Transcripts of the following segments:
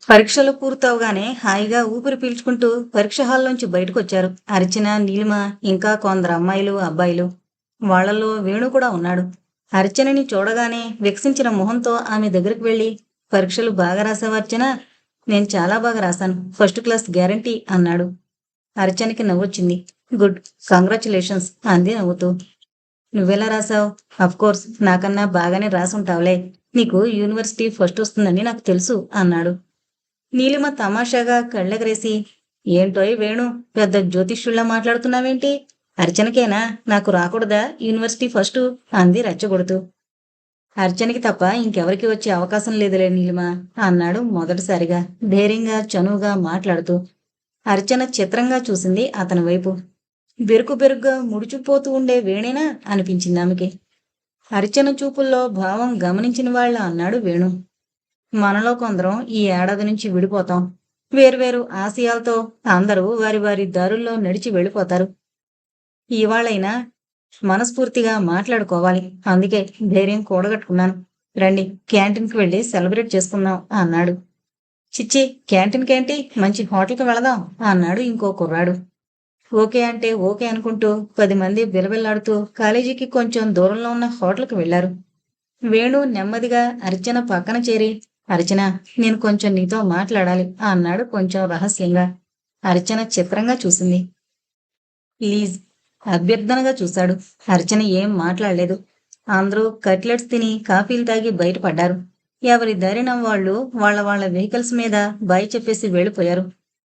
పరీక్షలు పూర్తవగానే హాయిగా ఊపిరి పీల్చుకుంటూ పరీక్ష హాల్లోంచి బయటకొచ్చారు అర్చన, నీలిమ, ఇంకా కొందరు అమ్మాయిలు, అబ్బాయిలు. వాళ్ళలో వేణు కూడా ఉన్నాడు. అర్చనని చూడగానే వికసించిన మొహంతో ఆమె దగ్గరికి వెళ్ళి, పరీక్షలు బాగా రాసావా అర్చన? నేను చాలా బాగా రాశాను, ఫస్ట్ క్లాస్ గ్యారంటీ అన్నాడు. అర్చనకి నవ్వొచ్చింది. గుడ్, కంగ్రాచులేషన్స్ అంది నవ్వుతూ. నువ్వెలా రాసావు? కోర్స్ నాకన్నా బాగానే రాసుంటావులే. నీకు యూనివర్సిటీ ఫస్ట్ వస్తుందని నాకు తెలుసు అన్నాడు. నీలిమ తమాషాగా కళ్ళెగరేసి, ఏంటోయ్ వేణు, పెద్ద జ్యోతిష్యుల్లా మాట్లాడుతున్నావేంటి? అర్చనకేనా నాకు రాకూడదా యూనివర్సిటీ ఫస్టు? అంది రెచ్చగొడుతూ. అర్చనకి తప్ప ఇంకెవరికి వచ్చే అవకాశం లేదులే నీలిమ అన్నాడు మొదటిసారిగా, ధైర్యంగా చనువుగా మాట్లాడుతూ. అర్చన చిత్రంగా చూసింది అతని వైపు. బెరుకు బెరుగ్గా ముడుచుపోతూ ఉండే వేణేనా అనిపించింది ఆమెకి. అర్చన చూపుల్లో భావం గమనించిన వాళ్ళ అన్నాడు వేణు. మనలో కొందరం ఈ ఏడాది నుంచి విడిపోతాం. వేర్వేరు ఆశయాలతో అందరూ వారి వారి దారుల్లో నడిచి వెళ్ళిపోతారు. ఇవాళైనా మనస్ఫూర్తిగా మాట్లాడుకోవాలి. అందుకే ధైర్యం కూడగట్టుకున్నాను. రండి, క్యాంటీన్కి వెళ్ళి సెలబ్రేట్ చేసుకుందాం అన్నాడు. చిచ్చి, క్యాంటీన్కేంటి, మంచి హోటల్కి వెళదాం అన్నాడు ఇంకో కుర్రాడు. ఓకే అంటే ఓకే అనుకుంటూ 10 మంది బిలబిల్లాడుతూ కాలేజీకి కొంచెం దూరంలో ఉన్న హోటల్కి వెళ్లారు. వేణు నెమ్మదిగా అర్చన పక్కన చేరి, అర్చన, నేను కొంచెం నీతో మాట్లాడాలి అన్నాడు కొంచెం రహస్యంగా. అర్చన చిత్రంగా చూసింది. ప్లీజ్ అభ్యర్థనగా చూశాడు. అర్చన ఏం మాట్లాడలేదు. అందరూ కట్లెట్స్ తిని కాఫీలు తాగి బయటపడ్డారు. ఎవరి దారిన వాళ్ళు వాళ్ళ వాళ్ళ వెహికల్స్ మీద బాయ్ చెప్పేసి వెళ్ళిపోయారు.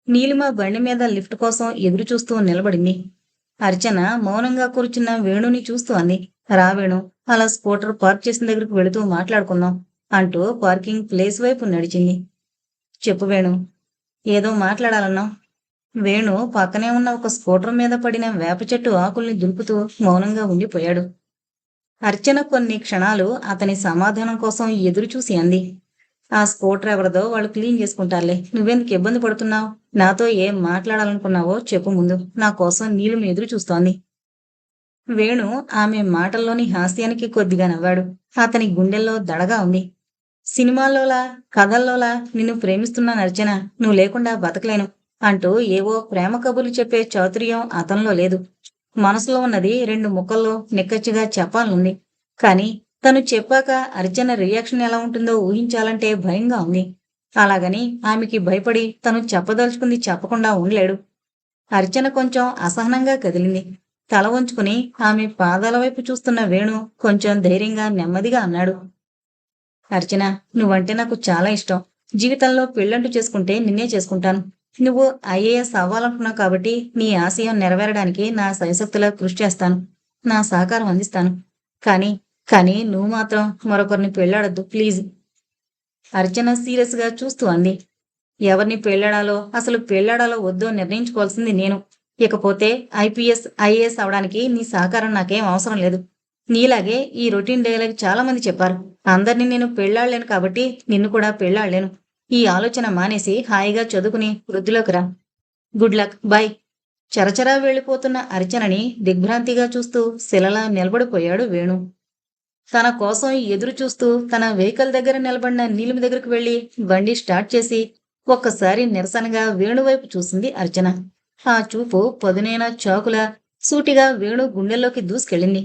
నీలిమ బండి మీద లిఫ్ట్ కోసం ఎదురు చూస్తూ నిలబడింది. అర్చన మౌనంగా కూర్చున్న వేణుని చూస్తూ అంది, రా వేణు, అలా స్కూటర్ పార్క్ చేసిన దగ్గరకు వెళుతూ మాట్లాడుకుందాం అంటూ పార్కింగ్ ప్లేస్ వైపు నడిచింది. చెప్పు వేణు, ఏదో మాట్లాడాలన్నావు. వేణు పక్కనే ఉన్న ఒక స్కూటర్ మీద పడిన వేప చెట్టు ఆకుల్ని దులుపుతూ మౌనంగా ఉండిపోయాడు. అర్చన కొన్ని క్షణాలు అతని సమాధానం కోసం ఎదురుచూసి అంది, ఆ స్కూటర్ ఎవరిదో వాళ్ళు క్లీన్ చేసుకుంటారులే, నువ్వెందుకు ఇబ్బంది పడుతున్నావు? నాతో ఏం మాట్లాడాలనుకున్నావో చెప్పు ముందు, నా కోసం నీలిమ ఎదురు చూస్తోంది. వేణు ఆమె మాటల్లోని హాస్యానికి కొద్దిగా నవ్వాడు. అతని గుండెల్లో దడగా ఉంది. సినిమాల్లోలా, కథల్లోలా నిన్ను ప్రేమిస్తున్నాను అర్చన, నువ్వు లేకుండా బతకలేను అంటూ ఏవో ప్రేమ కబుర్లు చెప్పే చాతుర్యం అతనిలో లేదు. మనసులో ఉన్నది 2 ముక్కల్లో నిక్కచ్చిగా చెప్పాలనుంది. కాని తను చెప్పాక అర్చన రియాక్షన్ ఎలా ఉంటుందో ఊహించాలంటే భయంగా ఉంది. అలాగని ఆమెకి భయపడి తను చెప్పదలుచుకుంది చెప్పకుండా ఉండలేడు. అర్చన కొంచెం అసహనంగా కదిలింది. తల వంచుకుని ఆమె పాదాల వైపు చూస్తున్న వేణు కొంచెం ధైర్యంగా నెమ్మదిగా అన్నాడు, అర్చన, నువ్వంటే నాకు చాలా ఇష్టం. జీవితంలో పెళ్ళంటూ చేసుకుంటే నిన్నే చేసుకుంటాను. నువ్వు ఐఏఎస్ అవ్వాలనుకున్నావు కాబట్టి నీ ఆశయం నెరవేరడానికి నా శాయశక్తులా కృషి చేస్తాను. నా సహకారం అందిస్తాను. కానీ కానీ నువ్వు మాత్రం మరొకరిని పెళ్ళాడొద్దు ప్లీజ్. అర్చన సీరియస్ గా చూస్తూ అంది. ఎవరిని పెళ్ళాడాలో, అసలు పెళ్ళాడాలో వద్దో నిర్ణయించుకోవాల్సింది నేను. ఇకపోతే ఐఏఎస్ అవడానికి నీ సహకారం నాకేం అవసరం లేదు. నీలాగే ఈ రొటీన్ డైలాగ్ చాలా మంది చెప్పారు. అందరినీ నేను పెళ్ళాడలేను కాబట్టి నిన్ను కూడా పెళ్ళాడలేను. ఈ ఆలోచన మానేసి హాయిగా చదువుకుని వృద్ధిలోకి రా. Good luck, bye. చరచరా వెళ్ళిపోతున్న అర్చనని దిగ్భ్రాంతిగా చూస్తూ శిలలా నిలబడిపోయాడు వేణు. తన కోసం ఎదురు చూస్తూ తన వెహికల్ దగ్గర నిలబడిన నీలిమ దగ్గరకు వెళ్లి బండి స్టార్ట్ చేసి ఒక్కసారి నిరసనగా వేణువైపు చూసింది అర్చన. ఆ చూపు పదునైన చాకులా సూటిగా వేణు గుండెల్లోకి దూసుకెళ్ళింది.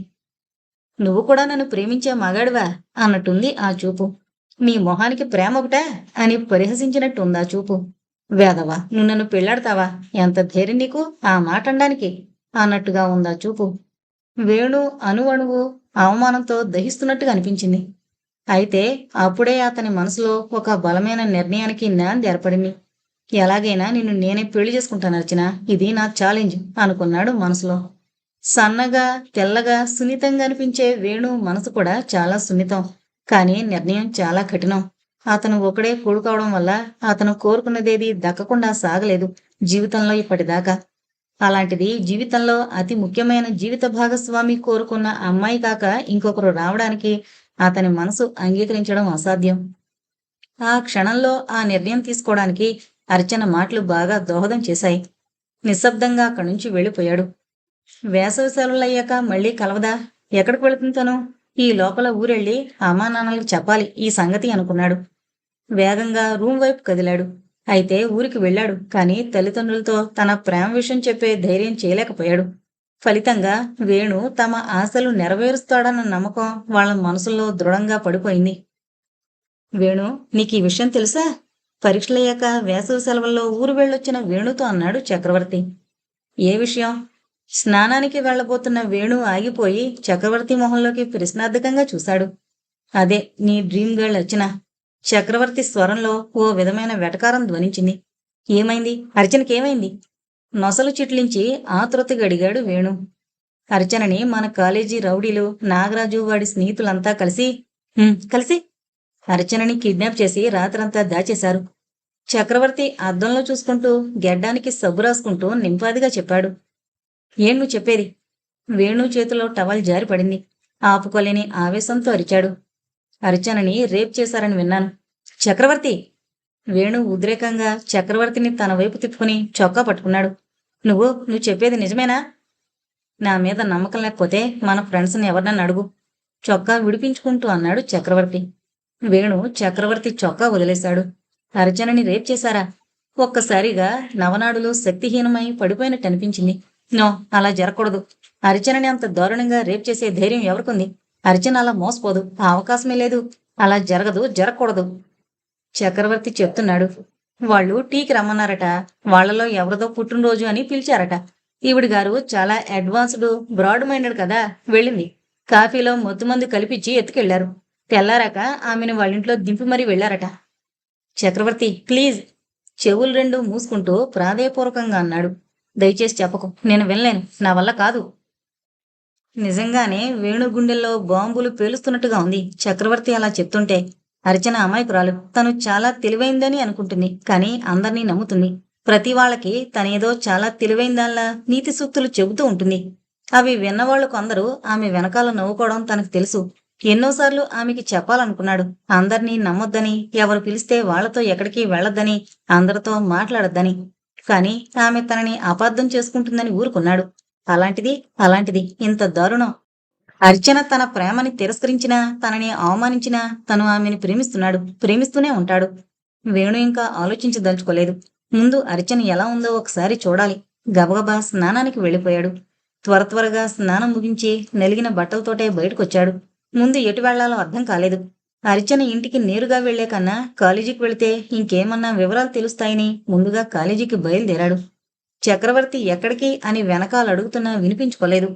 నువ్వు కూడా నన్ను ప్రేమించే మగాడివా అన్నట్టుంది ఆ చూపు. నీ మొహానికి ప్రేమ ఒకటా అని పరిహసించినట్టుందా చూపు. వేదవా, నువ్వు నన్ను పెళ్లాడతావా? ఎంత ధైర్యం నీకు ఆ మాట అనడానికి అన్నట్టుగా ఉందా చూపు. వేణు అణువణువు అవమానంతో దహిస్తున్నట్టుగా అనిపించింది. అయితే అప్పుడే అతని మనసులో ఒక బలమైన నిర్ణయానికి నాంది ఏర్పడింది. ఎలాగైనా నిన్ను నేనే పెళ్లి చేసుకుంటాను అర్చన, ఇది నా ఛాలెంజ్ అనుకున్నాడు మనసులో. సన్నగా, తెల్లగా, సున్నితంగా అనిపించే వేణు మనసు కూడా చాలా సున్నితం. కానీ నిర్ణయం చాలా కఠినం. అతను ఒకడే కొడుకవడం వల్ల అతను కోరుకున్నదేది దక్కకుండా సాగలేదు జీవితంలో ఇప్పటిదాకా. అలాంటిది జీవితంలో అతి ముఖ్యమైన జీవిత భాగస్వామి కోరుకున్న అమ్మాయి కాక ఇంకొకరు రావడానికి అతని మనసు అంగీకరించడం అసాధ్యం. ఆ క్షణంలో ఆ నిర్ణయం తీసుకోవడానికి అర్చన మాటలు బాగా దోహదం చేశాయి. నిశ్శబ్దంగా అక్కడి నుంచి వెళ్ళిపోయాడు. వేసవి సెలవులయ్యాక మళ్ళీ కలవదా? ఎక్కడికి వెళుతుంది తను? ఈ లోపల ఊరెళ్ళి అమ్మా నాన్నలకు చెప్పాలి ఈ సంగతి అనుకున్నాడు. వేగంగా రూమ్ వైపు కదిలాడు. అయితే ఊరికి వెళ్ళాడు, కానీ తల్లిదండ్రులతో తన ప్రేమ విషయం చెప్పే ధైర్యం చేయలేకపోయాడు. ఫలితంగా వేణు తమ ఆశలు నెరవేరుస్తాడన్న నమ్మకం వాళ్ళ మనసుల్లో దృఢంగా పడిపోయింది. వేణు, నీకీ విషయం తెలుసా? పరీక్షలయ్యాక వేసవి సెలవుల్లో ఊరు వెళ్ళొచ్చిన వేణుతో అన్నాడు చక్రవర్తి. ఏ విషయం? స్నానానికి వెళ్ళబోతున్న వేణు ఆగిపోయి చక్రవర్తి మొహంలోకి ప్రశ్నార్థకంగా చూశాడు. అదే నీ డ్రీమ్ గర్ల్ అర్చన. చక్రవర్తి స్వరంలో ఓ విధమైన వెటకారం ధ్వనించింది. ఏమైంది? అర్చనకేమైంది? నొసలు చిట్లించి ఆతృతగా అడిగాడు వేణు. అర్చనని మన కాలేజీ రౌడీలు నాగరాజు వాడి స్నేహితులంతా కలిసి అర్చనని కిడ్నాప్ చేసి రాత్రంతా దాచేశారు. చక్రవర్తి అద్దంలో చూసుకుంటూ గెడ్డానికి సబ్బు రాసుకుంటూ నింపాదిగా చెప్పాడు. ఏం నువ్వు చెప్పేది? వేణు చేతిలో టవల్ జారిపడింది. ఆపుకోలేని ఆవేశంతో అరిచాడు. అర్చనని రేప్ చేశారని విన్నాను. చక్రవర్తి! వేణు ఉద్రేకంగా చక్రవర్తిని తన వైపు తిప్పుకుని చొక్కా పట్టుకున్నాడు. నువ్వు చెప్పేది నిజమేనా? నా మీద నమ్మకం లేకపోతే మన ఫ్రెండ్స్ని ఎవరినన్నా అడుగు. చొక్కా విడిపించుకుంటూ అన్నాడు చక్రవర్తి. వేణు చక్రవర్తి చొక్కా వదిలేశాడు. అర్చనని రేప్ చేశారా? ఒక్కసారిగా నవనాడులో శక్తిహీనమై పడిపోయినట్టు అనిపించింది. నో, అలా జరగకూడదు. అర్చనని అంత దారుణంగా రేప్ చేసే ధైర్యం ఎవరికుంది? అర్చన అలా మోసపోదు. ఆ అవకాశమే లేదు. అలా జరగదు, జరగకూడదు. చక్రవర్తి చెప్తున్నాడు. వాళ్ళు టీకి రమ్మన్నారట. వాళ్లలో ఎవరిదో పుట్టినరోజు అని పిలిచారట. ఈవిడి గారు చాలా అడ్వాన్స్డ్, బ్రాడ్ మైండెడ్ కదా. వెళ్ళింది. కాఫీలో మొత్తుమంది కలిపిచ్చి ఎత్తుకెళ్లారు. తెల్లారాక ఆమెను వాళ్ళింట్లో దింపి మరీ వెళ్లారట. చక్రవర్తి, ప్లీజ్! చెవులు రెండు మూసుకుంటూ ప్రాధేయపూర్వకంగా అన్నాడు. దయచేసి చెప్పకు. నేను వినలేను. నా వల్ల కాదు. నిజంగానే వేణు గుండెల్లో బాంబులు పేలుస్తున్నట్టుగా ఉంది చక్రవర్తి అలా చెప్తుంటే. అర్చన అమాయకురాలు. తను చాలా తెలివైందని అనుకుంటుంది, కానీ అందర్నీ నమ్ముతుంది. ప్రతి వాళ్ళకి తనేదో చాలా తెలివైందాల్లా నీతి సూక్తులు చెబుతూ ఉంటుంది. అవి విన్నవాళ్లు కొందరు ఆమె వెనకాల నవ్వుకోవడం తనకు తెలుసు. ఎన్నోసార్లు ఆమెకి చెప్పాలనుకున్నాడు. అందర్నీ నమ్మొద్దని, ఎవరు పిలిస్తే వాళ్లతో ఎక్కడికి వెళ్లొద్దని, అందరితో మాట్లాడొద్దని. కాని ఆమె తనని అపార్థం చేసుకుంటుందని ఊరుకున్నాడు. అలాంటిది ఇంత దారుణం. అర్చన తన ప్రేమని తిరస్కరించినా, తనని అవమానించినా తను ఆమెను ప్రేమిస్తూనే ఉంటాడు. వేణు ఇంకా ఆలోచించదలుచుకోలేదు. ముందు అర్చన ఎలా ఉందో ఒకసారి చూడాలి. గబగబా స్నానానికి వెళ్ళిపోయాడు. త్వరగా స్నానం ముగించి నలిగిన బట్టలతోటే బయటకొచ్చాడు. ముందు ఎటు వెళ్లాలో అర్థం కాలేదు. అర్చన ఇంటికి నేరుగా వెళ్లే కన్నా కాలేజీకి వెళితే ఇంకేమన్నా వివరాలు తెలుస్తాయని ముందుగా కాలేజీకి బయలుదేరాడు. చక్రవర్తి ఎక్కడికి అని వెనకాల అడుగుతున్నా వినిపించుకోలేదు.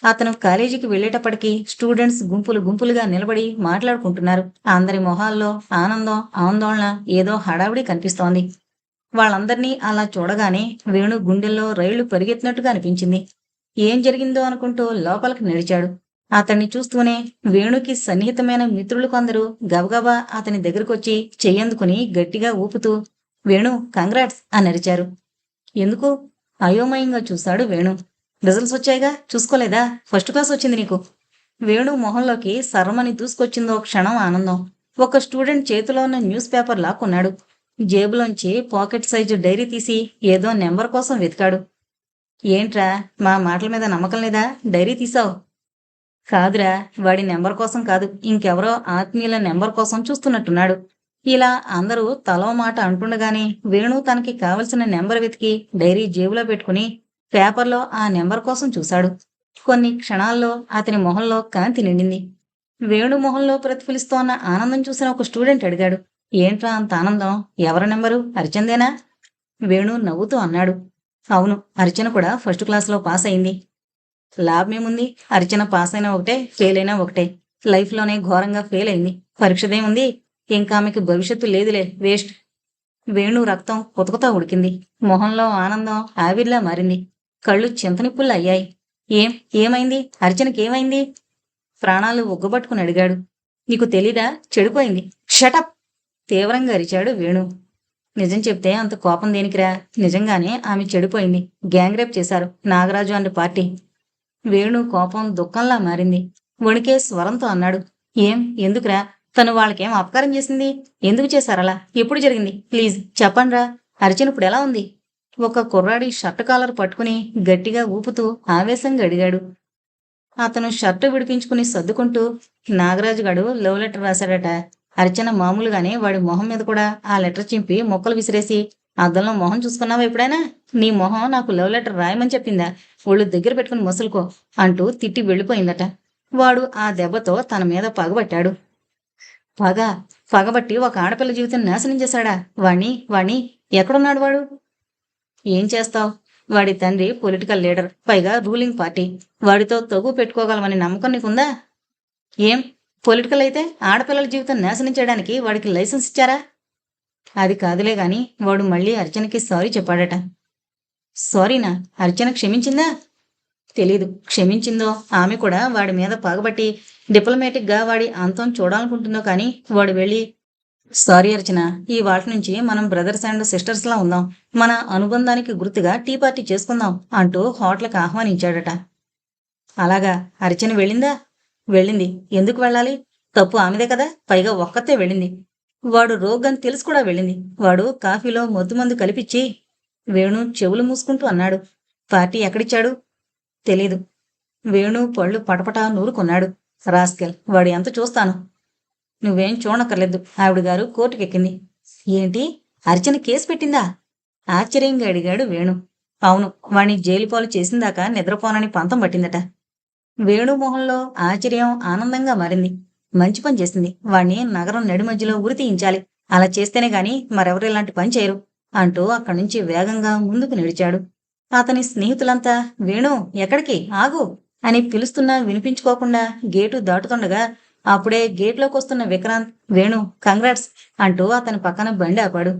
అతను కాలేజీకి వెళ్లేటప్పటికీ స్టూడెంట్స్ గుంపులుగా నిలబడి మాట్లాడుకుంటున్నారు. అందరి మొహాల్లో ఆనందం, ఆందోళన, ఏదో హడావిడి కనిపిస్తోంది. వాళ్ళందర్నీ అలా చూడగానే వేణు గుండెల్లో రైళ్లు పరిగెత్తినట్టుగా అనిపించింది. ఏం జరిగిందో అనుకుంటూ లోపలికి నడిచాడు. అతన్ని చూస్తూనే వేణుకి సన్నిహితమైన మిత్రులు కొందరు గబగబా అతని దగ్గరకొచ్చి చెయ్యందుకుని గట్టిగా ఊపుతూ, వేణు, కంగ్రాట్స్ అని అరిచారు. ఎందుకు? అయోమయంగా చూశాడు వేణు. రిజల్ట్స్ వచ్చాయిగా, చూసుకోలేదా? ఫస్ట్ క్లాస్ వచ్చింది నీకు. వేణు మొహంలోకి సర్రమని దూసుకొచ్చిందో క్షణం ఆనందం. ఒక స్టూడెంట్ చేతిలో ఉన్న న్యూస్ పేపర్ లాక్కున్నాడు. జేబులోంచి పాకెట్ సైజు డైరీ తీసి ఏదో నెంబర్ కోసం వెతికాడు. ఏంట్రా, మా మాటల మీద నమ్మకం లేదా? డైరీ తీసావు? కాదురా, వాడి నెంబర్ కోసం కాదు, ఇంకెవరో ఆత్మీయుల నెంబర్ కోసం చూస్తున్నట్టున్నాడు. ఇలా అందరూ తలో మాట అంటుండగానే వేణు తనకి కావలసిన నెంబర్ వెతికి డైరీ జేబులో పెట్టుకుని పేపర్లో ఆ నెంబర్ కోసం చూశాడు. కొన్ని క్షణాల్లో అతని మొహంలో కాంతి నిండింది. వేణు మొహంలో ప్రతిఫలిస్తోన్న ఆనందం చూసిన ఒక స్టూడెంట్ అడిగాడు. ఏంట్రా అంత ఆనందం? ఎవరి నెంబరు? అర్చందేనా? వేణు నవ్వుతూ అన్నాడు. అవును, అర్చన కూడా ఫస్ట్ క్లాస్లో పాస్ అయింది. లాభమేముంది? అర్చన పాస్ అయినా ఒకటే, ఫెయిల్ అయినా ఒకటే. లైఫ్లోనే ఘోరంగా ఫెయిల్ అయింది. పరీక్షదేముంది? ఇంకా ఆమెకి భవిష్యత్తు లేదులే, వేస్ట్. వేణు రక్తం కుతకుతా ఉడికింది. మొహంలో ఆనందం ఆవిర్లా మారింది. కళ్ళు చింతనిప్పుల్లా అయ్యాయి. ఏమైంది? అర్చనకేమైంది? ప్రాణాలు ఒగ్గబట్టుకుని అడిగాడు. నీకు తెలీదా? చెడిపోయింది. షటప్! తీవ్రంగా అరిచాడు వేణు. నిజం చెప్తే అంత కోపం దేనికిరా? నిజంగానే ఆమె చెడిపోయింది. గ్యాంగ్ రేప్ చేశారు నాగరాజు అండ్ పార్టీ. వేణు కోపం దుఃఖంలా మారింది. వణికే స్వరంతో అన్నాడు. ఎందుకురా? తను వాళ్ళకేం అపకారం చేసింది? ఎందుకు చేశారలా? ఎప్పుడు జరిగింది? ప్లీజ్ చెప్పండ్రా. అర్చన ఇప్పుడు ఎలా ఉంది? ఒక కుర్రాడి షర్టు కాలర్ పట్టుకుని గట్టిగా ఊపుతూ ఆవేశంగా అడిగాడు. అతను షర్టు విడిపించుకుని సర్దుకుంటూ, నాగరాజుగాడు లవ్ లెటర్ రాశాడట. అర్చన మామూలుగానే వాడి మొహం మీద కూడా ఆ లెటర్ చింపి మొక్కలు విసిరేసి, అద్దంలో మొహం చూసుకున్నావా ఎప్పుడైనా? నీ మొహం నాకు లవ్ లెటర్ రాయమని చెప్పిందా? ఒళ్ళు దగ్గర పెట్టుకుని మసులుకో అంటూ తిట్టి వెళ్ళిపోయిందట. వాడు ఆ దెబ్బతో తన మీద పగబట్టాడు. పగ పగబట్టి ఒక ఆడపిల్ల జీవితం నాశనం చేశాడా? వాణ్ణి ఎక్కడున్నాడు వాడు? ఏం చేస్తావ్? వాడి తండ్రి పొలిటికల్ లీడర్, పైగా రూలింగ్ పార్టీ. వాడితో తగు పెట్టుకోగలమని నమ్మకం నీకుందా? ఏం పొలిటికల్ అయితే ఆడపిల్లల జీవితం నాశనం చేయడానికి వాడికి లైసెన్స్ ఇచ్చారా? అది కాదులే గాని వాడు మళ్ళీ అర్చనకి సారీ చెప్పాడట. సారీనా? అర్చన క్షమించిందా? తెలీదు. క్షమించిందో, ఆమె కూడా వాడి మీద పగబట్టి డిప్లొమాటిక్ గా వాడి అంతం చూడాలనుకుంటుందో కానీ వాడు వెళ్ళి, సారీ అర్చన, ఈ వాటి నుంచి మనం బ్రదర్స్ అండ్ సిస్టర్స్ లా ఉందాం, మన అనుబంధానికి గుర్తుగా టీ పార్టీ చేసుకుందాం అంటూ హోటల్కి ఆహ్వానించాడట. అలాగా? అర్చన వెళ్ళిందా? వెళ్ళింది. ఎందుకు వెళ్ళాలి? తప్పు ఆమెదే కదా, పైగా ఒక్కతే వెళ్ళింది. వాడు రోగని తెలిసి కూడా వెళ్ళింది. వాడు కాఫీలో మొద్దుమందు కలిపిచ్చి, వేణు చెవులు మూసుకుంటూ అన్నాడు. పార్టీ ఎక్కడిచ్చాడు? తెలీదు. వేణు పళ్ళు పటపటా నూరుకున్నాడు. రాస్కెల్, వాడి ఎంత చూస్తాను. నువ్వేం చూడనక్కర్లేదు, ఆవిడగారు కోర్టుకెక్కింది. ఏంటి? అర్చన కేసు పెట్టిందా? ఆశ్చర్యంగా అడిగాడు వేణు. అవును, వాణ్ణి జైలుపాలు చేసిందాకా నిద్రపోనని పంతం పట్టిందట. వేణు మొహంలో ఆశ్చర్యం ఆనందంగా మారింది. మంచి పని చేసింది. వాణ్ణి నగరం నడిమధ్యలో ఉరి తీయించాలి. అలా చేస్తేనే గాని మరెవరు ఇలాంటి పని చేయరు అంటూ అక్కడి నుంచి వేగంగా ముందుకు నడిచాడు. అతని స్నేహితులంతా వేణు ఎక్కడికి, ఆగు అని పిలుస్తున్నా వినిపించుకోకుండా గేటు దాటుతుండగా అప్పుడే గేట్లోకి వస్తున్న విక్రాంత్, వేణు కంగ్రాట్స్ అంటూ అతని పక్కన బండి ఆపాడు.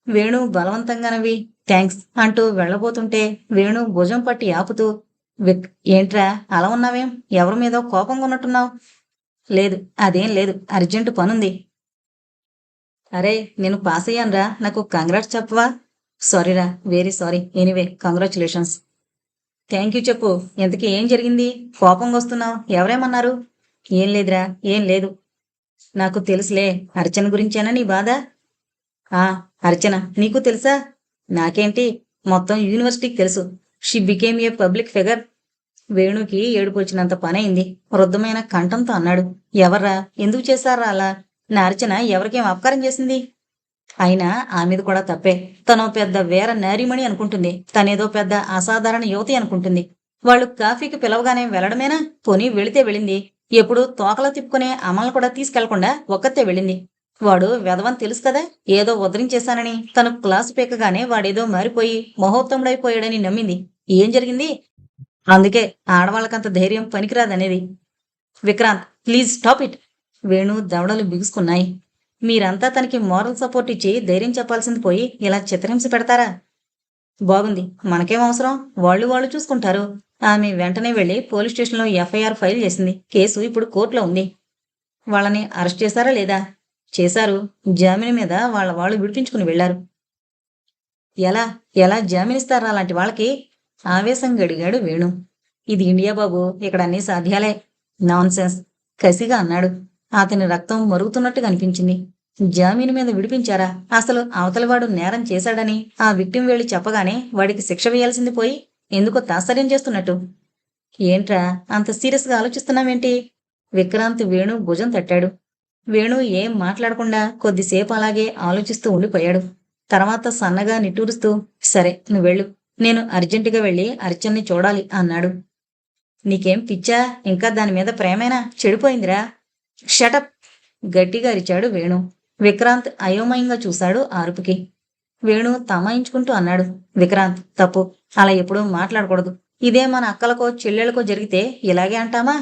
వేణు బలవంతంగా నవ్వి థ్యాంక్స్ అంటూ వెళ్ళబోతుంటే వేణు భుజం పట్టి ఆపుతూ, విక్, ఏంట్రా అలా ఉన్నావేం? ఎవరి మీదో కోపంగా ఉన్నట్టున్నావు? లేదు, అదేం లేదు, అర్జెంటు పనుంది. అరే, నేను పాస్ అయ్యానురా, నాకు కంగ్రాట్స్ చెప్పవా? సారీరా, very sorry. Anyway congratulations. Thank you చెప్పు. ఇంతకీ ఏం జరిగింది? కోపంగా వస్తున్నావు, ఎవరేమన్నారు? ఏం లేదురా, ఏం లేదు. నాకు తెలుసులే. అర్చన గురించేనా నీ బాధ? ఆ, అర్చన నీకు తెలుసా? నాకేంటి, మొత్తం యూనివర్సిటీకి తెలుసు. She became a public figure. వేణుకి ఏడుపు వచ్చినంత పనైంది. వృద్ధమైన కంఠంతో అన్నాడు. ఎవర్రా? ఎందుకు చేశారా అలా? నా అర్చన ఎవరికేం అపకారం చేసింది? అయినా ఆమెది కూడా తప్పే. తనో పెద్ద వీర నారీమణి అనుకుంటుంది. తనేదో పెద్ద అసాధారణ యువతి అనుకుంటుంది. వాళ్ళు కాఫీకి పిలవగానే వెళ్ళడమేనా? పోనీ వెళితే వెళ్ళింది. ఎప్పుడు తోకలో తిప్పుకునే అమలను కూడా తీసుకెళ్లకుండా ఒక్కతే వెళ్ళింది. వాడు వెధవని తెలుసు కదా. ఏదో ఉద్ధరించేశానని తను క్లాసు పీకగానే వాడేదో మారిపోయి మహోత్తముడైపోయాడని నమ్మింది. ఏం జరిగింది? అందుకే ఆడవాళ్ళకంత ధైర్యం పనికిరాదనేది. Vikrant, please stop it. Venu దవడలు బిగుసుకున్నాయి. మీరంతా తనకి మోరల్ సపోర్ట్ ఇచ్చి ధైర్యం చెప్పాల్సింది పోయి ఇలా చిత్రహింస పెడతారా? బాగుంది, మనకేం అవసరం, వాళ్ళు చూసుకుంటారు. ఆమె వెంటనే వెళ్లి పోలీస్ స్టేషన్లో ఎఫ్ఐఆర్ ఫైల్ చేసింది. కేసు ఇప్పుడు కోర్టులో ఉంది. వాళ్ళని అరెస్ట్ చేశారా లేదా? చేశారు. జామీన్ మీద వాళ్ళు విడిపించుకుని వెళ్లారు. ఎలా ఎలా జామీనిస్తారా అలాంటి వాళ్ళకి? ఆవేశంగా అడిగాడు వేణు. ఇది ఇండియా బాబు, ఇక్కడ అన్నీ సాధ్యాలే. నాన్ సెన్స్, కసిగా అన్నాడు. అతని రక్తం మరుగుతున్నట్టుగా అనిపించింది. జామీను మీద విడిపించారా? అసలు అవతలివాడు నేరం చేశాడని ఆ విక్టిం వెళ్ళి చెప్పగానే వాడికి శిక్ష వేయాల్సింది పోయి ఎందుకో తాత్సర్యం చేస్తున్నట్టు. ఏంట్రా అంత సీరియస్గా ఆలోచిస్తున్నావేంటి? విక్రాంత్ వేణు భుజం తట్టాడు. వేణు ఏం మాట్లాడకుండా కొద్దిసేపు అలాగే ఆలోచిస్తూ ఉండిపోయాడు. తర్వాత సన్నగా నిట్టూరుస్తూ, సరే నువ్వెళ్ళు, నేను అర్జెంటుగా వెళ్ళి అర్చన్ని చూడాలి అన్నాడు. నీకేం పిచ్చా? ఇంకా దాని మీద ప్రేమేనా? చెడిపోయిందిరా. షటప్, గట్టిగా అరిచాడు వేణు. విక్రాంత్ అయోమయంగా చూశాడు అరుపుకి. వేణు తమాయించుకుంటూ అన్నాడు. విక్రాంత్, తప్పు, అలా ఎప్పుడూ మాట్లాడకూడదు. ఇదే మన అక్కలకో చెల్లెళ్ళకో జరిగితే ఇలాగే అంటామా?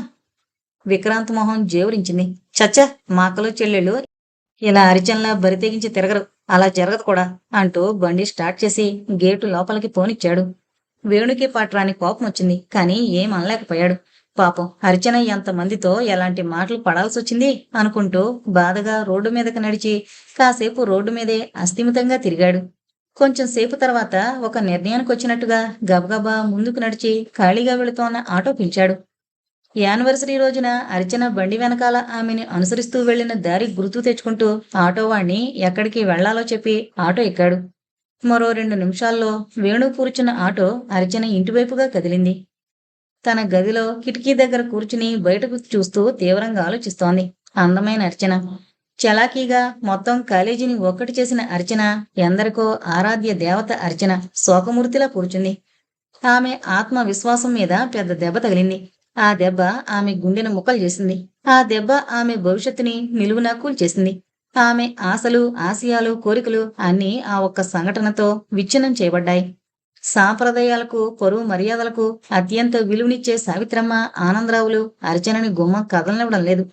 విక్రాంత్ మొహం జేవురించింది. చచ్చా, మా అక్కలు చెల్లెళ్ళు ఇలా అరిచన్లా బరితెగించి తిరగరు, అలా జరగదు కూడా అంటూ బండి స్టార్ట్ చేసి గేటు లోపలికి పోనిచ్చాడు. వేణుకి పట్రాని కోపం వచ్చింది, కానీ ఏం అనలేకపోయాడు. పాపం అర్చన ఎంతమందితో ఎలాంటి మాటలు పడాల్సొచ్చింది అనుకుంటూ బాధగా రోడ్డు మీదకి నడిచి కాసేపు రోడ్డు మీదే అస్థిమితంగా తిరిగాడు. కొంచెం సేపు తర్వాత ఒక నిర్ణయానికి వచ్చినట్టుగా గబగబా ముందుకు నడిచి ఖాళీగా వెళుతోన్న ఆటో పిలిచాడు. యానివర్సరీ రోజున అర్చన బండి వెనకాల ఆమెని అనుసరిస్తూ వెళ్లిన దారి గుర్తు తెచ్చుకుంటూ ఆటోవాణ్ణి ఎక్కడికి వెళ్లాలో చెప్పి ఆటో ఎక్కాడు. మరో 2 నిమిషాల్లో వేణు కూర్చున్న ఆటో అర్చన ఇంటివైపుగా కదిలింది. తన గదిలో కిటికీ దగ్గర కూర్చుని బయటకు చూస్తూ తీవ్రంగా ఆలోచిస్తోంది అందమైన అర్చన. చలాకీగా మొత్తం కాలేజీని ఒక్కటి చేసిన అర్చన ఎందరికో ఆరాధ్య దేవత అర్చన శోకమూర్తిలా కూర్చుంది. ఆమె ఆత్మవిశ్వాసం మీద పెద్ద దెబ్బ తగిలింది. ఆ దెబ్బ ఆమె గుండెను ముక్కలు చేసింది. ఆ దెబ్బ ఆమె భవిష్యత్తుని నిలువునా కూల్చేసింది. ఆమె ఆశలు, ఆశయాలు, కోరికలు అన్నీ ఆ ఒక్క సంఘటనతో విచ్ఛిన్నం చేయబడ్డాయి. సాంప్రదాయాలకు, పరువు మర్యాదలకు అత్యంత విలువనిచ్చే సావిత్రమ్మ, ఆనందరావులు అర్చనని గుమ్మం కదలనివ్వడం లేదు.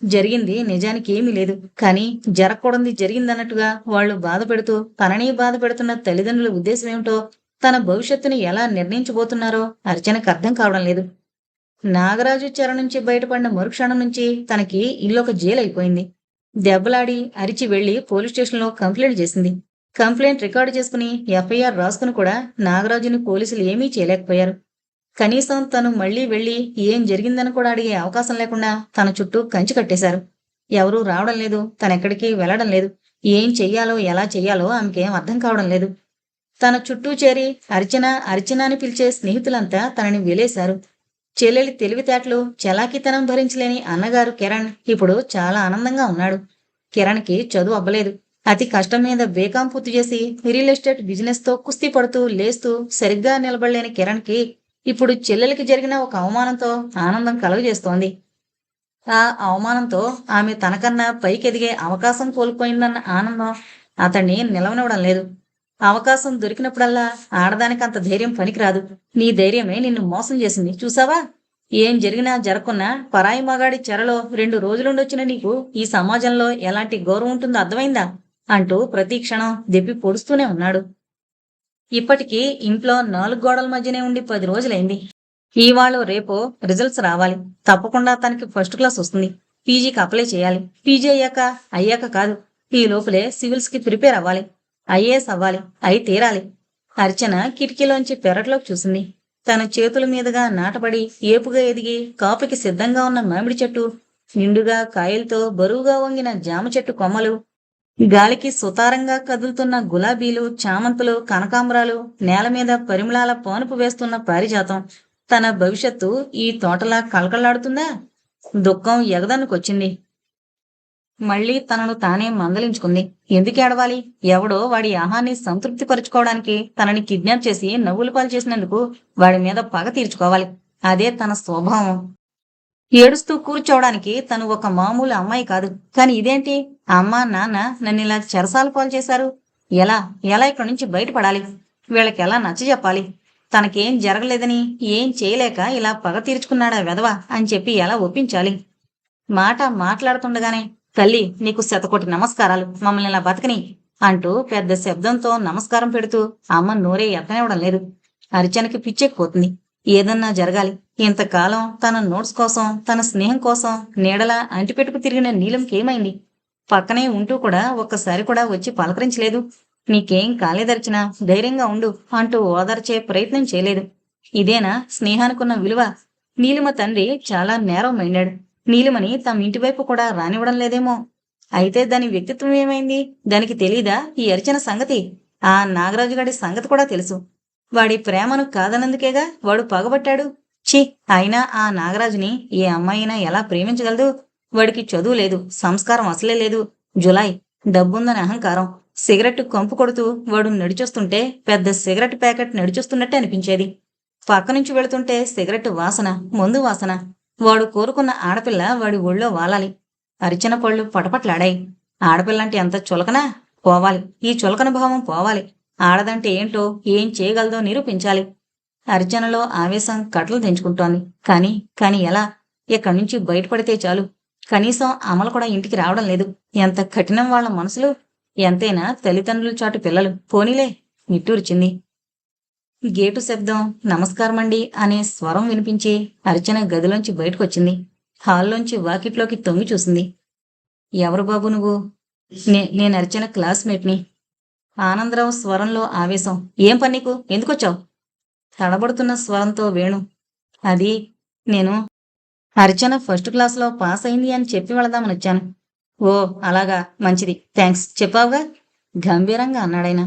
జరిగింది నిజానికి ఏమీ లేదు. కానీ జరగకూడనిది జరిగిందన్నట్టుగా వాళ్ళు బాధపెడుతూ, తనని బాధ పెడుతున్న తల్లిదండ్రుల ఉద్దేశం ఏమిటో, తన భవిష్యత్తుని ఎలా నిర్ణయించబోతున్నారో అర్చనకు అర్థం కావడం లేదు. నాగరాజు చెర నుంచి బయటపడిన మరుక్షణం నుంచి తనకి ఇల్లొక జైలయిపోయింది. దెబ్బలాడి, అరిచి వెళ్లి పోలీస్ స్టేషన్లో కంప్లైంట్ చేసింది. కంప్లైంట్ రికార్డు చేసుకుని ఎఫ్ఐఆర్ రాసుకుని కూడా నాగరాజుని పోలీసులు ఏమీ చేయలేకపోయారు. కనీసం తను మళ్లీ వెళ్లి ఏం జరిగిందని కూడా అడిగే అవకాశం లేకుండా తన చుట్టూ కంచి కట్టేశారు. ఎవరూ రావడం లేదు, తనెక్కడికి వెళ్లడం లేదు. ఏం చెయ్యాలో, ఎలా చెయ్యాలో ఆమెకేం అర్థం కావడం లేదు. తన చుట్టూ చేరి అర్చన అర్చన అని పిలిచే స్నేహితులంతా తనని వెలేశారు. చెల్లెలి తెలివితేటలు, చలాకీతనం భరించలేని అన్నగారు కిరణ్ ఇప్పుడు చాలా ఆనందంగా ఉన్నాడు. కిరణ్కి చదువు అవ్వలేదు. అతి కష్టం మీద బేకాం పూర్తి చేసి రియల్ ఎస్టేట్ బిజినెస్ తో కుస్తీ పడుతూ లేస్తూ సరిగ్గా నిలబడలేని కిరణ్కి ఇప్పుడు చెల్లెలికి జరిగిన ఒక అవమానంతో ఆనందం కలుగజేస్తోంది. ఆ అవమానంతో ఆమె తనకన్నా పైకెదిగే అవకాశం కోల్పోయిందన్న ఆనందం అతన్ని నిలవనివ్వడం లేదు. అవకాశం దొరికినప్పుడల్లా ఆడదానికి అంత ధైర్యం పనికిరాదు. నీ ధైర్యమే నిన్ను మోసం చేసింది, చూసావా? ఏం జరిగినా జరగకున్నా పరాయి మగాడి చెరలో 2 రోజులుండొచ్చిన నీకు ఈ సమాజంలో ఎలాంటి గౌరవం ఉంటుందో అర్థమైందా? అంటూ ప్రతి క్షణం దెప్పి పొడుస్తూనే ఉన్నాడు. ఇప్పటికీ ఇంట్లో 4 గోడల మధ్యనే ఉండి 10 రోజులైంది. ఇవాళో రేపో రిజల్ట్స్ రావాలి. తప్పకుండా తనకి ఫస్ట్ క్లాస్ వస్తుంది. పీజీకి అప్లై చేయాలి. పీజీ అయ్యాక కాదు, ఈ లోపలే సివిల్స్ కి ప్రిపేర్ అవ్వాలి. ఐఏఎస్ అవ్వాలి. అయి తీరాలి. అర్చన కిటికీలోంచి పెరట్లోకి చూసింది. తన చేతుల మీదుగా నాటబడి ఏపుగా ఎదిగి కాపుకి సిద్ధంగా ఉన్న మామిడి చెట్టు, నిండుగా కాయలతో బరువుగా వంగిన జామ చెట్టు కొమ్మలు, గాలికి సుతారంగా కదులుతున్న గులాబీలు, చామంతులు, కనకాంబరాలు, నేల మీద పరిమళాల పానుపు వేస్తున్న పారిజాతం. తన భవిష్యత్తు ఈ తోటలా కళకళలాడుతుందా? దుఃఖం ఎగదన్నుకొచ్చింది. మళ్ళీ తనను తానే మందలించుకుంది. ఎందుకు ఏడవాలి? ఎవడో వాడి ఆహాన్ని సంతృప్తి పరుచుకోవడానికి తనని కిడ్నాప్ చేసి నవ్వుల పాలు చేసినందుకు వాడి మీద పగ తీర్చుకోవాలి. అదే తన స్వభావం. ఏడుస్తూ కూర్చోవడానికి తను ఒక మామూలు అమ్మాయి కాదు. కాని ఇదేంటి? అమ్మ, నాన్న నన్నిలా చెరసాల పాలు చేశారు. ఎలా ఎలా ఇక్కడి నుంచి బయటపడాలి? వీళ్ళకి ఎలా నచ్చజెప్పాలి? తనకేం జరగలేదని, ఏం చేయలేక ఇలా పగ తీర్చుకున్నాడా వెధవ అని చెప్పి ఎలా ఒప్పించాలి? మాట్లాడుతుండగానే, తల్లి నీకు శతకోటి నమస్కారాలు, మమ్మల్ని ఇలా బతకని అంటూ పెద్ద శబ్దంతో నమస్కారం పెడుతూ అమ్మ నోరే ఎత్తనివ్వడం లేదు. అర్చనకి పిచ్చెక్కిపోతుంది. ఏదన్నా జరగాలి. ఇంతకాలం తన నోట్స్ కోసం, తన స్నేహం కోసం నీడలా అంటిపెట్టుకు తిరిగిన నీలంకేమైంది? పక్కనే ఉంటూ కూడా ఒక్కసారి కూడా వచ్చి పలకరించలేదు. నీకేం కాలేదర్చినా, ధైర్యంగా ఉండు అంటూ ఓదార్చే ప్రయత్నం చేయలేదు. ఇదేనా స్నేహానికున్న విలువ? నీలిమ తండ్రి చాలా నేరం మైండాడు. నీలిమని తమ ఇంటివైపు కూడా రానివ్వడం లేదేమో. అయితే దాని వ్యక్తిత్వం ఏమైంది? దానికి తెలీదా ఈ అర్చన సంగతి? ఆ నాగరాజుగాడి సంగతి కూడా తెలుసు. వాడి ప్రేమను కాదనందుకేగా వాడు పగబట్టాడు. ఛీ, అయినా ఆ నాగరాజుని ఏ అమ్మాయినా ఎలా ప్రేమించగలదు? వాడికి చదువు లేదు, సంస్కారం అసలే లేదు. జులాయ్, డబ్బుందని అహంకారం. సిగరెట్ కంపు కొడుతూ వాడు నడిచొస్తుంటే పెద్ద సిగరెట్ ప్యాకెట్ నడిచొస్తున్నట్టే అనిపించేది. పక్కనుంచి వెళుతుంటే సిగరెట్ వాసన, మందు వాసన. వాడు కోరుకున్న ఆడపిల్ల వాడి ఒళ్ళో వాలాలి. అరిచిన పళ్ళు పటపట్లాడాయి. ఆడపిల్లంటే ఎంత చులకనా? పోవాలి, ఈ చులకన భావం పోవాలి. ఆడదంటే ఏంటో, ఏం చేయగలదో నిరూపించాలి. అర్చనలో ఆవేశం కట్టలు తెంచుకుంటోంది. కాని ఎలా? ఎక్కడి నుంచి బయటపడితే చాలు. కనీసం అమలు కూడా ఇంటికి రావడం లేదు. ఎంత కఠినం వాళ్ళ మనసులు! ఎంతైనా తల్లిదండ్రుల చాటు పిల్లలు. పోనీలే, నిట్టూర్చింది. గేటు శబ్దం, నమస్కారమండి అనే స్వరం వినిపించి అర్చన గదిలోంచి బయటకొచ్చింది. హాల్లోంచి వాకిట్లోకి తొంగి చూసింది. ఎవరు బాబు నువ్వు? నేను అర్చన క్లాస్మేట్ని. ఆనందరావు స్వరంలో ఆవేశం. ఏం పని నీకు? ఎందుకొచ్చావు? తడబడుతున్న స్వరంతో వేణు. అది నేను అర్చన ఫస్ట్ క్లాస్లో పాస్ అయింది అని చెప్పి వెళదామని వచ్చాను. ఓ అలాగా, మంచిది, థ్యాంక్స్, చెప్పావుగా గంభీరంగా అన్నాడాయన.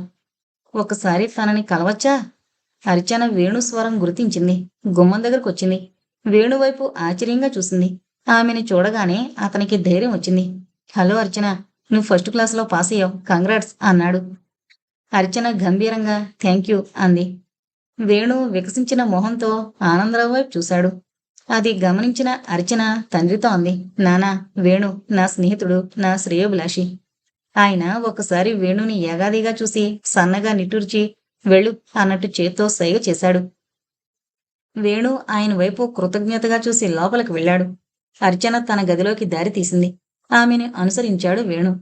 ఒకసారి తనని కలవచ్చా? అర్చన వేణు స్వరం గుర్తించింది. గుమ్మం దగ్గరకొచ్చింది. వేణువైపు ఆశ్చర్యంగా చూసింది. ఆమెను చూడగానే అతనికి ధైర్యం వచ్చింది. హలో అర్చన, నువ్వు ఫస్ట్ క్లాస్లో పాస్ అయ్యావు, కంగ్రాట్స్ అన్నాడు. అర్చన గంభీరంగా థ్యాంక్ యూ అంది. వేణు వికసించిన మొహంతో ఆనందరావు వైపు చూశాడు. అది గమనించిన అర్చన తండ్రితో అంది, నానా, వేణు నా స్నేహితుడు, నా శ్రేయోభిలాషి. ఆయన ఒకసారి వేణుని యగాదిగా చూసి సన్నగా నిట్టూర్చి వెళ్ళు అన్నట్టు చేత్తో సైగ చేశాడు. వేణు ఆయన వైపు కృతజ్ఞతగా చూసి లోపలికి వెళ్ళాడు. అర్చన తన గదిలోకి దారి తీసింది. ఆమెను అనుసరించాడు వేణు.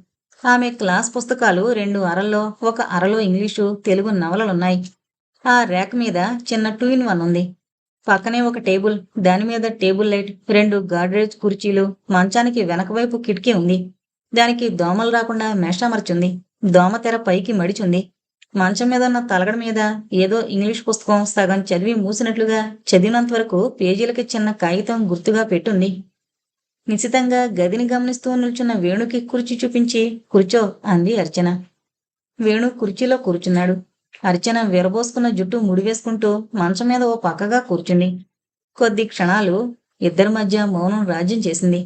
ఆమె క్లాస్ పుస్తకాలు 2 అరల్లో, ఒక అరలో ఇంగ్లీషు, తెలుగు నవలలున్నాయి. ఆ ర్యాక్ మీద చిన్న 2-in-1 ఉంది. పక్కనే ఒక టేబుల్, దానిమీద టేబుల్ లైట్, 2 గాడ్రేజ్ కుర్చీలు, మంచానికి వెనకవైపు కిటికీ ఉంది. దానికి దోమలు రాకుండా మేషామర్చుంది. దోమతెర పైకి మడిచుంది. మంచం మీద ఉన్న తలగడ మీద ఏదో ఇంగ్లీష్ పుస్తకం సగం చదివి మూసినట్లుగా చదివినంతవరకు పేజీలకి చిన్న కాగితం గుర్తుగా పెట్టుంది. నిశితంగా గదిని గమనిస్తూ నిల్చున్న వేణుకి కుర్చీ చూపించి కూర్చో అంది అర్చన. వేణు కుర్చీలో కూర్చున్నాడు. అర్చన విరబోసుకున్న జుట్టు ముడివేసుకుంటూ మంచం మీద ఓ పక్కగా కూర్చుంది. కొద్ది క్షణాలు ఇద్దరి మధ్య మౌనం రాజ్యం చేసింది.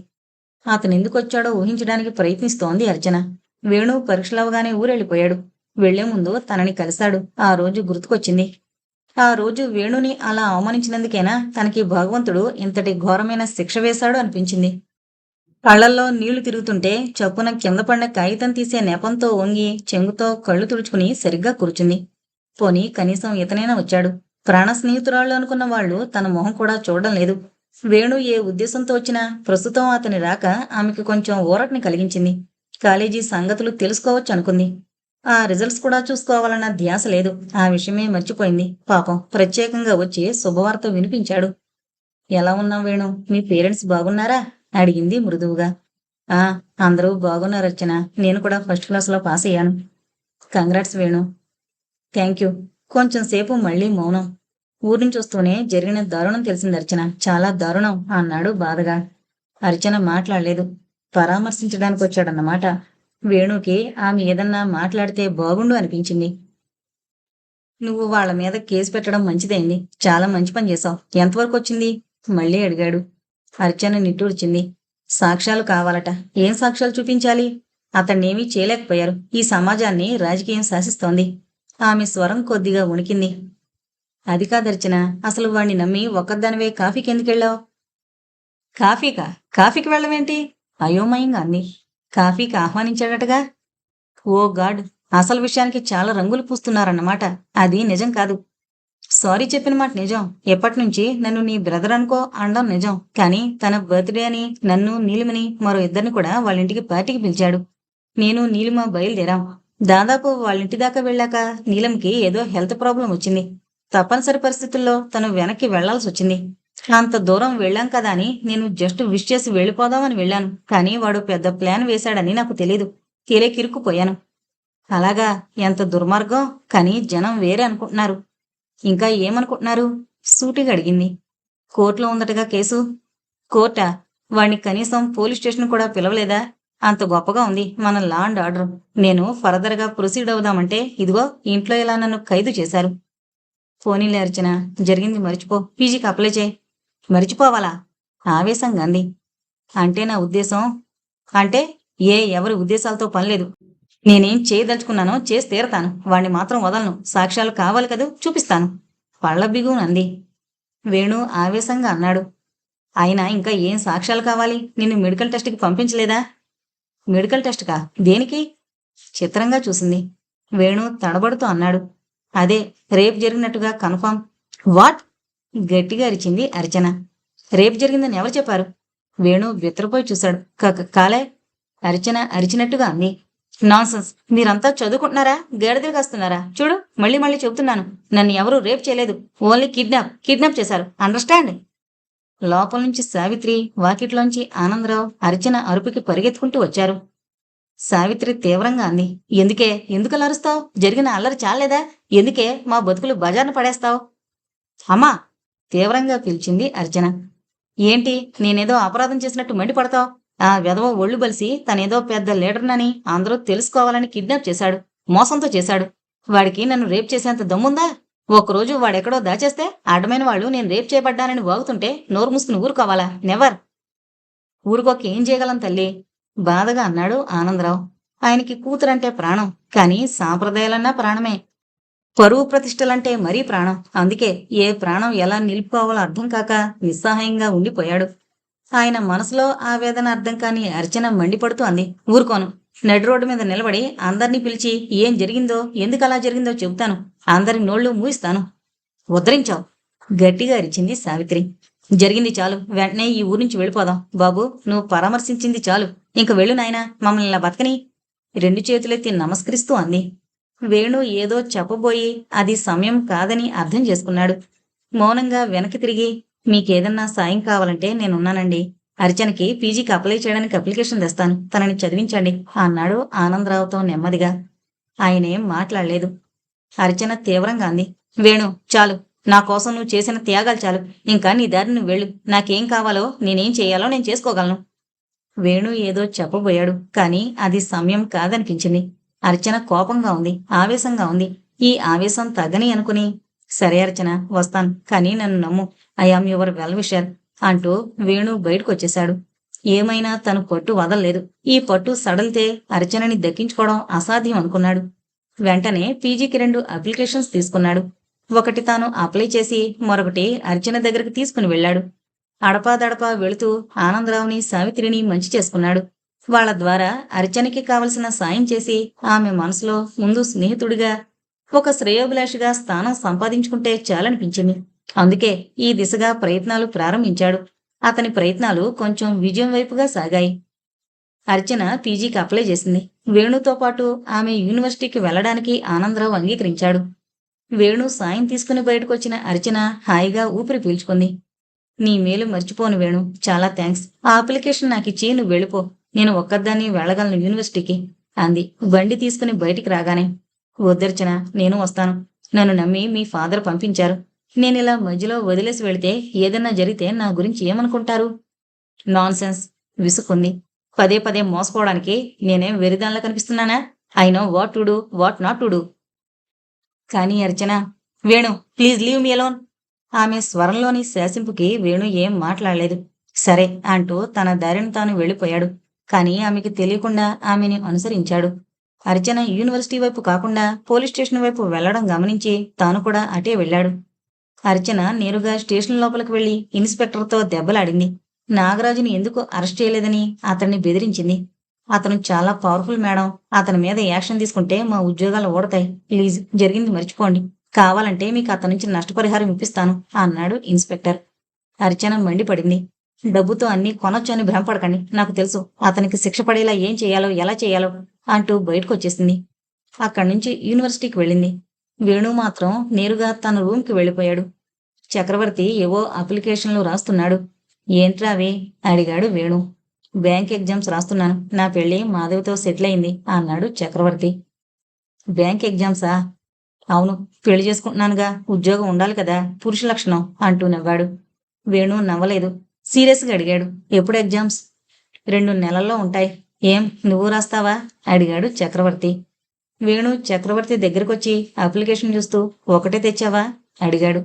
అతనెందుకొచ్చాడో ఊహించడానికి ప్రయత్నిస్తోంది అర్చన. వేణు పరీక్షలవగానే ఊరెళ్ళిపోయాడు. వెళ్లే ముందు తనని కలిశాడు. ఆ రోజు గుర్తుకొచ్చింది. ఆ రోజు వేణుని అలా అవమానించినందుకైనా తనకి భగవంతుడు ఇంతటి ఘోరమైన శిక్ష వేశాడు అనిపించింది. కళ్లల్లో నీళ్లు తిరుగుతుంటే చప్పున కింద పడిన కాగితం తీసే నెపంతో వంగి చెంగుతో కళ్ళు తుడుచుకుని సరిగ్గా కూర్చుంది. పోనీ కనీసం ఇతనైనా వచ్చాడు. ప్రాణ స్నేహితురాళ్ళు అనుకున్న వాళ్ళు తన మొహం కూడా చూడడం లేదు. వేణు ఏ ఉద్దేశంతో వచ్చినా ప్రస్తుతం అతని రాక ఆమెకు కొంచెం ఊరటని కలిగించింది. కాలేజీ సంగతులు తెలుసుకోవచ్చు అనుకుంది. ఆ రిజల్ట్స్ కూడా చూసుకోవాలన్న ధ్యాస లేదు. ఆ విషయమే మర్చిపోయింది. పాపం ప్రత్యేకంగా వచ్చి శుభవార్త వినిపించాడు. ఎలా ఉన్నావు వేణు, మీ పేరెంట్స్ బాగున్నారా అడిగింది మృదువుగా. ఆ, అందరూ బాగున్నారు అర్చన. నేను కూడా ఫస్ట్ క్లాస్లో పాస్ అయ్యాను. కంగ్రాట్స్ వేణు. Thank you. కొంచెం సేపు మళ్ళీ మౌనం. ఊరి నుంచి వస్తూనే జరిగిన దారుణం తెలిసింది అర్చన. చాలా దారుణం అన్నాడు బాధగా. అర్చన మాట్లాడలేదు. పరామర్శించడానికి వచ్చాడన్నమాట. వేణుకి ఆమె ఏదన్నా మాట్లాడితే బాగుండు అనిపించింది. నువ్వు వాళ్ళ మీద కేసు పెట్టడం మంచిదైంది. చాలా మంచి పని చేశావు. ఎంతవరకు వచ్చింది మళ్ళీ అడిగాడు. అర్చన నిట్టూర్చింది. సాక్ష్యాలు కావాలట. ఏం సాక్ష్యాలు చూపించాలి? అతన్నేమీ చేయలేకపోయారు. ఈ సమాజాన్ని రాజకీయం శాసిస్తోంది. ఆమె స్వరం కొద్దిగా ఉణికింది. అది కాదర్చన, అసలు వాణ్ణి నమ్మి ఒక్కదానివే కాఫీకి ఎందుకెళ్ళావు? కాఫీకా? కాఫీకి వెళ్ళవేంటి? అయోమయంగా అంది. కాఫీకి ఆహ్వానించాడటగా. ఓ గాడ్, అసలు విషయానికి చాలా రంగులు పూస్తున్నారన్నమాట. అది నిజం కాదు. సారీ చెప్పిన మాట నిజం. ఎప్పటినుంచి నన్ను నీ బ్రదర్ అనుకో అనడం నిజం. కానీ తన బర్త్డే అని నన్ను, నీలిమని, మరో ఇద్దరిని కూడా వాళ్ళింటికి పార్టీకి పిలిచాడు. నేను నీలిమ బయలుదేరాం. దాదాపు వాళ్ళింటి దాకా వెళ్ళాక నీలంకి ఏదో హెల్త్ ప్రాబ్లం వచ్చింది. తప్పనిసరి పరిస్థితుల్లో తను వెనక్కి వెళ్లాల్సి వచ్చింది. అంత దూరం వెళ్ళాం కదా అని నేను జస్ట్ విష్ చేసి వెళ్ళిపోదామని వెళ్ళాను. కానీ వాడు పెద్ద ప్లాన్ వేశాడని నాకు తెలీదు. కిరుక్కుపోయాను. అలాగా? ఎంత దుర్మార్గం. కానీ జనం వేరే అనుకుంటున్నారు. ఇంకా ఏమనుకుంటున్నారు? సూటిగా అడిగింది. కోర్టులో ఉందటగా కేసు. కోర్టా? వాణ్ణి కనీసం పోలీస్ స్టేషన్ కూడా పిలవలేదా? అంత గొప్పగా ఉంది మన లా అండ్ ఆర్డర్. నేను ఫర్దర్గా ప్రొసీడ్ అవుదామంటే ఇదిగో ఇంట్లో ఇలా నన్ను ఖైదు చేశారు. పోనీలే అర్చన, జరిగింది మర్చిపో. పీజీకి అప్లై చేయి. మరిచిపోవాలా? ఆవేశంగా అంది. అంటే నా ఉద్దేశం అంటే ఎవరి ఉద్దేశాలతో పనిలేదు. నేనేం చేయదలుచుకున్నానో చేసి తీరతాను. వాణ్ణి మాత్రం వదలను. సాక్ష్యాలు కావాలి కదూ, చూపిస్తాను. పళ్ల బిగునంది. వేణు ఆవేశంగా అన్నాడు. అయినా ఇంకా ఏం సాక్ష్యాలు కావాలి? నిన్ను మెడికల్ టెస్ట్కి పంపించలేదా? మెడికల్ టెస్ట్కా? దేనికి? చిత్రంగా చూసింది. వేణు తడబడుతూ అన్నాడు. అదే, రేపు జరిగినట్టుగా కన్ఫర్మ్. వాట్? గట్టిగా అరిచింది అర్చన. రేపు జరిగిందని ఎవరు చెప్పారు? వేణు విత్రపోయి చూశాడు. కాలే. అర్చన అరిచినట్టుగా అంది. నాన్సెన్స్. మీరంతా చదువుకుంటున్నారా? గేడదిరి కాస్తున్నారా? చూడు, మళ్ళీ మళ్ళీ చెబుతున్నాను. నన్ను ఎవరూ రేప్ చేయలేదు. ఓన్లీ కిడ్నాప్ చేశారు. అండర్స్టాండ్? లోపల నుంచి సావిత్రి, వాకిట్లోంచి ఆనందరావు అర్చన అరుపుకి పరిగెత్తుకుంటూ వచ్చారు. సావిత్రి తీవ్రంగా అంది. ఎందుకలా అరుస్తావు? జరిగిన అల్లరి చాలేదా? ఎందుకే మా బతుకులు బజార్న పడేస్తావు? అమ్మా! తీవ్రంగా పిలిచింది అర్చన. ఏంటి, నేనేదో అపరాధం చేసినట్టు మండిపడతావు? ఆ వెధవ ఒళ్ళు బలిసి తనేదో పెద్ద లీడర్నని అందరూ తెలుసుకోవాలని కిడ్నాప్ చేశాడు. మోసంతో చేశాడు. వాడికి నన్ను రేప్ చేసేంత దమ్ముందా? ఒకరోజు వాడెక్కడో దాచేస్తే అడ్డమైన వాళ్ళు నేను రేప్ చేయబడ్డానని వాగుతుంటే నోరు మూసుకుని ఊరుకోవాలా? నెవర్. ఊరుకోక ఏం చేయగలం తల్లి? బాధగా అన్నాడు ఆనందరావు. ఆయనకి కూతురంటే ప్రాణం, కానీ సాంప్రదాయాలన్నా ప్రాణమే. పరువు ప్రతిష్టలంటే మరీ ప్రాణం. అందుకే ఏ ప్రాణం ఎలా నిలుపుకోవాలో అర్థం కాక నిస్సహాయంగా ఉండిపోయాడు. ఆయన మనసులో ఆవేదన అర్థం కాని అర్చన మండిపడుతూ అంది. ఊరుకోను. నడి రోడ్డు మీద నిలబడి అందర్నీ పిలిచి ఏం జరిగిందో, ఎందుకలా జరిగిందో చెబుతాను. అందరి నోళ్లు మూయిస్తాను. ఉద్ధరించావు. గట్టిగా అరిచింది సావిత్రి. జరిగింది చాలు. వెంటనే ఈ ఊరి నుంచి వెళ్ళిపోదాం. బాబు, నువ్వు పరామర్శించింది చాలు. ఇంక వెళ్ళు నాయనా, మమ్మల్ని ఇలా బతకని. రెండు చేతులెత్తి నమస్కరిస్తూ అంది. వేణు ఏదో చెప్పబోయి అది సమయం కాదని అర్థం చేసుకున్నాడు. మౌనంగా వెనక్కి తిరిగి, మీకేదన్నా సాయం కావాలంటే నేనున్నానండి. అర్చనకి పీజీకి అప్లై చేయడానికి అప్లికేషన్ తెస్తాను. తనని చదివించండి అన్నాడు ఆనందరావుతో నెమ్మదిగా. ఆయనేం మాట్లాడలేదు. అర్చన తీవ్రంగా అంది. వేణు, చాలు. నా కోసం నువ్వు చేసిన త్యాగాలు చాలు. ఇంకా నీ దారి నువ్వు వెళ్ళు. నాకేం కావాలో, నేనేం చేయాలో నేను చేసుకోగలను. వేణు ఏదో చెప్పబోయాడు, కానీ అది సమయం కాదనిపించింది. అర్చన కోపంగా ఉంది, ఆవేశంగా ఉంది. ఈ ఆవేశం తగ్గని అనుకుని, సరే అర్చన, వస్తాను, కానీ నన్ను నమ్ము. I am your well wisher అంటూ వేణు బయటకొచ్చేశాడు. ఏమైనా తను పట్టు వదల్లేదు. ఈ పట్టు సడలితే అర్చనని దక్కించుకోవడం అసాధ్యం అనుకున్నాడు. వెంటనే పీజీకి 2 అప్లికేషన్స్ తీసుకున్నాడు. ఒకటి తాను అప్లై చేసి మరొకటి అర్చన దగ్గరికి తీసుకుని వెళ్ళాడు. అడపాదడపా వెళుతూ ఆనందరావుని, సావిత్రిని మంచి చేసుకున్నాడు. వాళ్ళ ద్వారా అర్చనకి కావలసిన సాయం చేసి ఆమె మనసులో ముందు స్నేహితుడిగా, ఒక శ్రేయోభిలాషిగా స్థానం సంపాదించుకుంటే చాలనిపించింది. అందుకే ఈ దిశగా ప్రయత్నాలు ప్రారంభించాడు. అతని ప్రయత్నాలు కొంచెం విజయం వైపుగా సాగాయి. అర్చన పీజీకి అప్లై చేసింది. వేణుతో పాటు ఆమె యూనివర్సిటీకి వెళ్లడానికి ఆనందరావు అంగీకరించాడు. వేణు సాయం తీసుకుని బయటకొచ్చిన అర్చన హాయిగా ఊపిరి పీల్చుకుంది. నీ మేలు మర్చిపోను వేణు, చాలా థ్యాంక్స్. ఆ అప్లికేషన్ నాకిచ్చి నువ్వు వెళ్ళిపో. నేను ఒక్కదాన్ని వెళ్ళగలను యూనివర్సిటీకి అంది బండి తీసుకుని బయటికి రాగానే. వద్దర్చన, నేను వస్తాను. నన్ను నమ్మి మీ ఫాదర్ పంపించారు. నేనిలా మధ్యలో వదిలేసి వెళితే ఏదన్నా జరిగితే నా గురించి ఏమనుకుంటారు? నాన్సెన్స్, విసుక్కుంది. పదే పదే మోసపోవడానికి నేనేం వెరిదానిలా కనిపిస్తున్నానా? I know what to do, what not to do. కానీ Archana, Venu, please leave me alone. ఆమె స్వరంలోని శాసింపుకి వేణు ఏం మాట్లాడలేదు. సరే అంటూ తన దారిని తాను వెళ్ళిపోయాడు. కానీ ఆమెకి తెలియకుండా ఆమెని అనుసరించాడు. అర్చన యూనివర్సిటీ వైపు కాకుండా పోలీస్ స్టేషన్ వైపు వెళ్లడం గమనించి తాను కూడా అటే వెళ్ళాడు. అర్చన నేరుగా స్టేషన్ లోపలికి వెళ్లి ఇన్స్పెక్టర్తో దెబ్బలాడింది. నాగరాజుని ఎందుకు అరెస్ట్ చేయలేదని అతన్ని బెదిరించింది. అతను చాలా పవర్ఫుల్ మేడం. అతని మీద యాక్షన్ తీసుకుంటే మా ఉద్యోగాలు ఊడతాయి. ప్లీజ్, జరిగింది మర్చిపోండి. కావాలంటే మీకు అతని నుంచి నష్టపరిహారం ఇప్పిస్తాను అన్నాడు ఇన్స్పెక్టర్. అర్చన మండిపడింది. డబ్బుతో అన్నీ కొనొచ్చు అని భ్రమపడకండి. నాకు తెలుసు అతనికి శిక్ష పడేలా ఏం చేయాలో, ఎలా చేయాలో అంటూ బయటకొచ్చేసింది. అక్కడి నుంచి యూనివర్సిటీకి వెళ్ళింది. వేణు మాత్రం నేరుగా తన రూమ్కి వెళ్ళిపోయాడు. చక్రవర్తి ఏవో అప్లికేషన్లు రాస్తున్నాడు. ఏంట్రా అవి అడిగాడు వేణు. బ్యాంక్ ఎగ్జామ్స్ రాస్తున్నాను. నా పెళ్లి మాధవితో సెటిల్ అయింది అన్నాడు చక్రవర్తి. బ్యాంక్ ఎగ్జామ్సా? అవును, పెళ్లి చేసుకుంటున్నానుగా, ఉద్యోగం ఉండాలి కదా, పురుష లక్షణం అంటూ నవ్వాడు. వేణు నవ్వలేదు. సీరియస్గా అడిగాడు. ఎప్పుడు ఎగ్జామ్స్? 2 నెలల్లో ఉంటాయి. ఏం, నువ్వు రాస్తావా అడిగాడు చక్రవర్తి. వేణు చక్రవర్తి దగ్గరకొచ్చి అప్లికేషన్ చూస్తూ, ఒకటే తెచ్చావా అడిగాడు.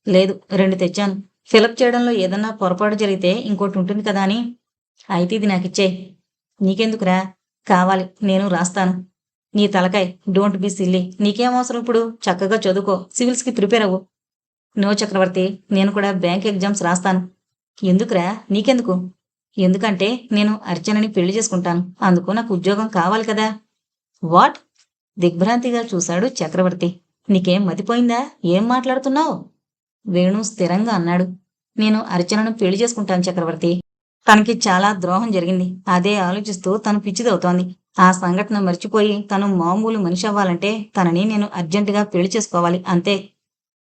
లేదు, 2 తెచ్చాను. ఫిలప్ చేయడంలో ఏదన్నా పొరపాటు జరిగితే ఇంకోటి ఉంటుంది కదా అని. అయితే ఇది నాకిచ్చే. నీకెందుకురా? కావాలి, నేను రాస్తాను. నీ తలకాయ్, డోంట్ బి సిల్లీ. నీకేం అవసరం ఇప్పుడు? చక్కగా చదువుకో, సివిల్స్కి ప్రిపేర్ అవ్వు. నో చక్రవర్తి, నేను కూడా బ్యాంక్ ఎగ్జామ్స్ రాస్తాను. ఎందుకురా? నీకెందుకు? ఎందుకంటే నేను అర్చనని పెళ్లి చేసుకుంటాను. అందుకు నాకు ఉద్యోగం కావాలి కదా. వాట్? దిగ్భ్రాంతిగా చూశాడు చక్రవర్తి. నీకేం మతిపోయిందా? ఏం మాట్లాడుతున్నావు? వేణు స్థిరంగా అన్నాడు. నేను అర్చనను పెళ్లి చేసుకుంటాను చక్రవర్తి. తనకి చాలా ద్రోహం జరిగింది. అదే ఆలోచిస్తూ తను పిచ్చిదవుతోంది. ఆ సంఘటన మర్చిపోయి తను మామూలు మనిషి అవ్వాలంటే తనని నేను అర్జెంటుగా పెళ్లి చేసుకోవాలి, అంతే.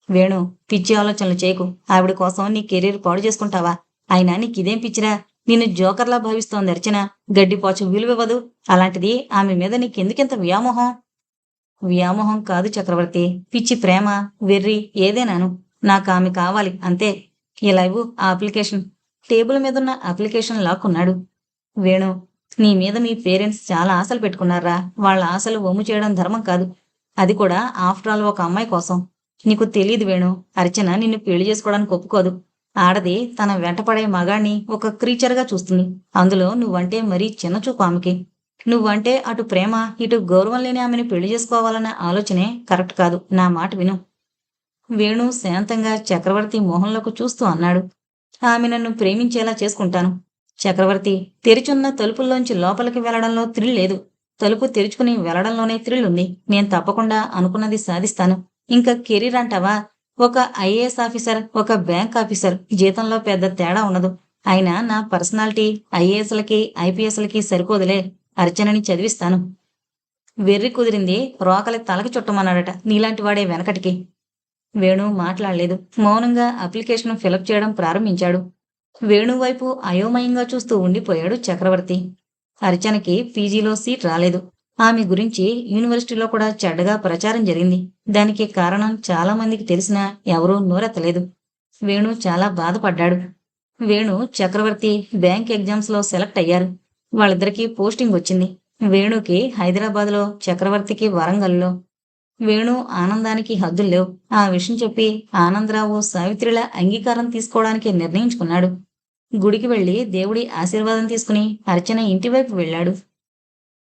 వేణు, పిచ్చి ఆలోచనలు చేయకు. ఆవిడ కోసం నీ కెరీర్ పాడు చేసుకుంటావా? అయినా నీకిదేం పిచ్చిరా? నిన్ను జోకర్లా భావిస్తోంది అర్చన. గడ్డిపోచు విలువివ్వదు. అలాంటిది ఆమె మీద నీకెందుకెంత వ్యామోహం? వ్యామోహం కాదు చక్రవర్తి, పిచ్చి ప్రేమ, వెర్రి, ఏదేనాను. నాకు ఆమె కావాలి, అంతే. ఇలా ఇవ్వు ఆ అప్లికేషన్. టేబుల్ మీదున్న అప్లికేషన్ లాక్కున్నాడు. వేణు, నీ మీద మీ పేరెంట్స్ చాలా ఆశలు పెట్టుకున్నారా? వాళ్ళ ఆశలు వమ్ము చేయడం ధర్మం కాదు. అది కూడా ఆఫ్టర్ ఆల్ ఒక అమ్మాయి కోసం. నీకు తెలియదు వేణు, అర్చన నిన్ను పెళ్లి చేసుకోవడానికి ఒప్పుకోదు. ఆడది తన వెంటపడే మగాణ్ణి ఒక క్రీచర్గా చూస్తుంది. అందులో నువ్వంటే మరీ చిన్నచూపు ఆమెకి. నువ్వంటే అటు ప్రేమ, ఇటు గౌరవం లేని ఆమెని పెళ్లి చేసుకోవాలన్న ఆలోచనే కరెక్ట్ కాదు. నా మాట విను. వేణు శాంతంగా చక్రవర్తి మొహంలోకి చూస్తూ అన్నాడు. ఆమె నన్ను ప్రేమించేలా చేసుకుంటాను. చక్రవర్తి, తెరిచున్న తలుపుల్లోంచి లోపలికి వెళ్లడంలో థ్రిల్ లేదు. తలుపు తెరుచుకుని వెళ్లడంలోనే థ్రిల్ ఉంది. నేను తప్పకుండా అనుకున్నది సాధిస్తాను. ఇంకా కెరీర్ అంటావా? ఒక ఐఏఎస్ ఆఫీసర్, ఒక బ్యాంక్ ఆఫీసర్ జీతంలో పెద్ద తేడా ఉండదు. అయినా నా పర్సనాలిటీ ఐఏఎస్లకి, ఐపీఎస్లకి సరిపోదులే. అర్చనని చదివిస్తాను. వెర్రి కుదిరింది రోకలి తలకి చుట్టమన్నాడట నీలాంటి వాడే వెనకటికి. వేణు మాట్లాడలేదు. మౌనంగా అప్లికేషన్ ఫిలప్ చేయడం ప్రారంభించాడు. వేణు వైపు అయోమయంగా చూస్తూ ఉండిపోయాడు చక్రవర్తి. అర్చనకి పీజీలో సీట్ రాలేదు. ఆమె గురించి యూనివర్సిటీలో కూడా చెడ్డగా ప్రచారం జరిగింది. దానికి కారణం చాలా మందికి తెలిసినా ఎవరూ నోరెత్తలేదు. వేణు చాలా బాధపడ్డాడు. వేణు, చక్రవర్తి బ్యాంక్ ఎగ్జామ్స్లో సెలెక్ట్ అయ్యారు. వాళ్ళిద్దరికీ పోస్టింగ్ వచ్చింది. వేణుకి హైదరాబాద్లో, చక్రవర్తికి వరంగల్లో. వేణు ఆనందానికి హద్దుల్లేవు. ఆ విషయం చెప్పి ఆనందరావు సావిత్రిల అంగీకారం తీసుకోవడానికి నిర్ణయించుకున్నాడు. గుడికి వెళ్లి దేవుడి ఆశీర్వాదం తీసుకుని అర్చన ఇంటివైపు వెళ్ళాడు.